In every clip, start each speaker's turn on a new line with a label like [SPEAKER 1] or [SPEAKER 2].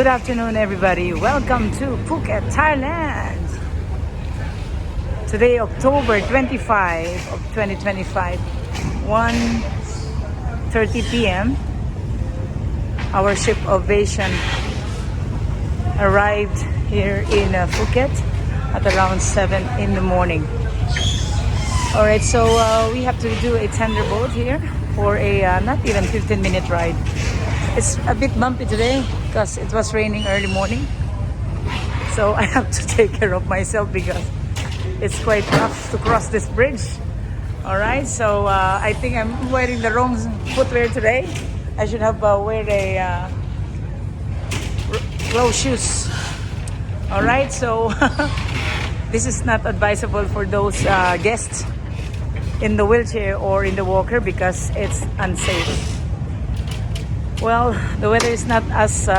[SPEAKER 1] Good afternoon, everybody. Welcome to Phuket, Thailand. Today, October 25 of 2025, 1:30 p.m. Our ship Ovation arrived here in Phuket at around 7 in the morning. Alright, so we have to do a tender boat here for a not even 15-minute ride. It's a bit bumpy today because it was raining early morning. So I have to take care of myself because it's quite rough to cross this bridge. Alright, so I think I'm wearing the wrong footwear today. I should have wear a closed shoes. Alright, so this is not advisable for those guests in the wheelchair or in the walker because it's unsafe. Well, the weather is not as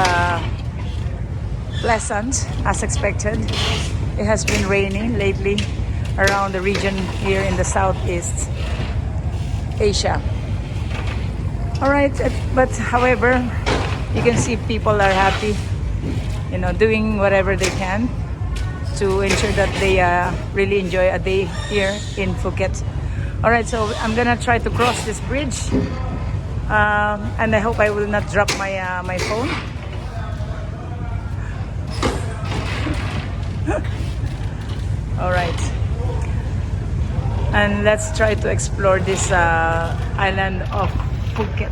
[SPEAKER 1] pleasant as expected. It has been raining lately around the region here in the Southeast Asia. Alright, but however, you can see people are happy, doing whatever they can to ensure that they really enjoy a day here in Phuket. Alright, so I'm gonna try to cross this bridge. And I hope I will not drop my phone. All right, and let's try to explore this island of Phuket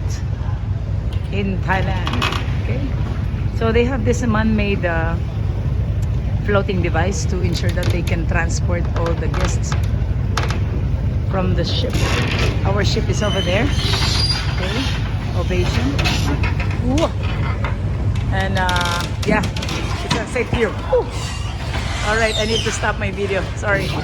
[SPEAKER 1] in Thailand. Okay, so they have this man-made floating device to ensure that they can transport all the guests from the ship. Our ship is over there. Okay, Ovation. Ooh. And yeah, it's a safe view. All right, I need to stop my video. Sorry.